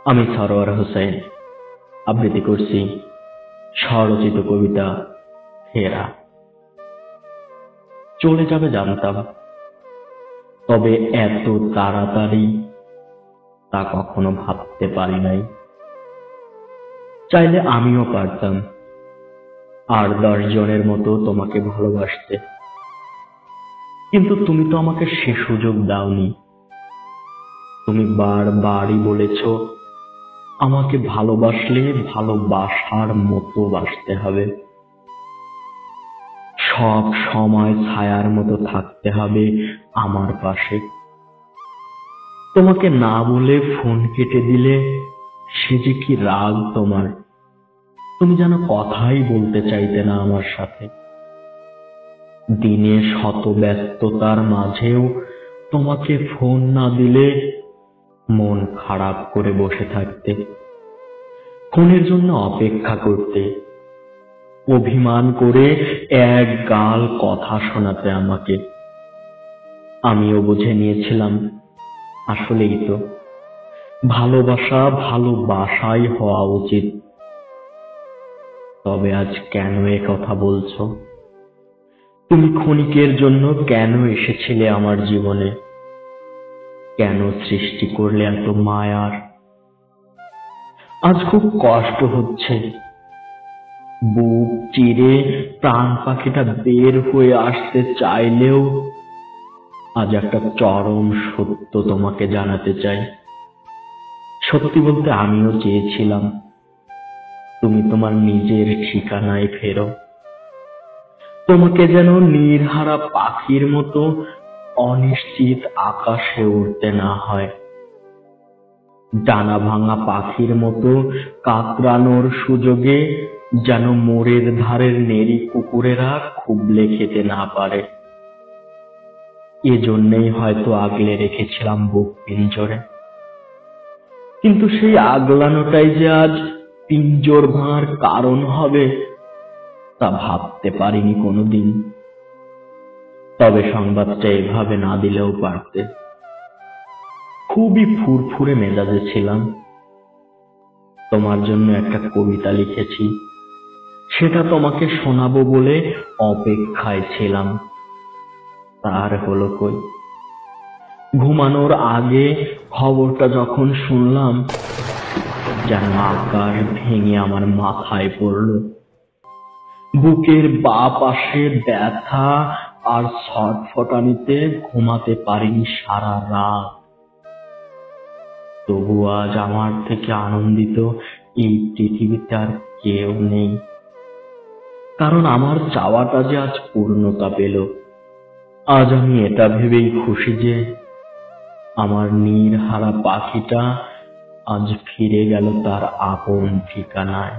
আমি সরোয়ার হোসেন আবৃত্তি করছি স্বরচিত কবিতা ফেরা। চলে যাবে জানতাম, তবে এত তাড়াতাড়ি তা কখনো ভাবতে পারি নাই। চাইলে আমিও পারতাম আর 10 জনের মতো তোমাকে ভালোবাসতে, কিন্তু তুমি তো আমাকে সে সুযোগ দাওনি। তুমি বারবারই বলেছ আমাকে ভালোবাসলে ভালোবাসার মতো বাসতে হবে, সব সময় ছায়ার মতো থাকতে হবে আমার পাশে। তোমাকে না বলে ফোন কেটে দিলে সে যে কি রাগ তোমার, তুমি যেন কথাই বলতে চাইতে না আমার সাথে। দিনে শত ব্যস্ততার মাঝেও তোমাকে ফোন না দিলে মন খারাপ করে বসে থাকতে, ফোনের জন্য অপেক্ষা করতে, অভিমান করে এক গাল কথা শোনাতে আমাকে। আমিও বুঝে নিয়েছিলাম আসলেই তো ভালোবাসা ভালোবাসাই হওয়া উচিত। তবে আজ কেন এ কথা বলছো? তুমি ক্ষণিকের জন্য কেন এসেছিলে আমার জীবনে? কেন সৃষ্টি করলে এত মায়ার? আজ খুব কষ্ট হচ্ছে, বুক চিরে প্রাণ পাখিটা বের হয়ে আসতে চাইলেও আজ একটা চরম সত্য তোমাকে জানাতে চাই। সত্যি বলতে আমিও চেয়েছিলাম তুমি তোমার নিজের ঠিকানায় ফেরো, তোমাকে যেন নির্হারা পাখির মতো অনিশ্চিত আকাশে উড়তে না হয়, ডানা ভাঙা পাখির মতো কাতরানোর সুযোগে যেন মোড়ের ধারের নেড়ি কুকুরেরা খুবলে খেতে না পারে। এজন্যই হয়তো আগলে রেখেছিলাম বুক পিঞ্জরে, কিন্তু সেই আগলানোটাই যে আজ পিঞ্জর ভাঙার কারণ হবে তা ভাবতে পারিনি কোনোদিন। তবে সংবাদটা এভাবে না দিলেও পারতে। খুবই ফুরফুরে মেজাজে ছিলাম। তোমার জন্য একটা কবিতা লিখেছি, সেটা তোমাকে শোনাবো বলে অপেক্ষায় ছিলাম। তার হলো কই? ঘুমানোর আগে খবরটা যখন শুনলাম যেন আকাশ ভেঙে আমার মাথায় পড়ল। বুকের বা পাশে ব্যথা আর ছটফটানিতে ঘুমাতে পারিনি সারা রাত। তবু আজ আমার থেকে আনন্দিত এই পৃথিবীতে আর কেউ নেই, কারণ আমার চাওয়াটা যে আজ পূর্ণতা পেল। আজ আমি এটা ভেবেই খুশি যে আমার নির্হারা পাখিটা আজ ফিরে গেল তার আপন ঠিকানায়।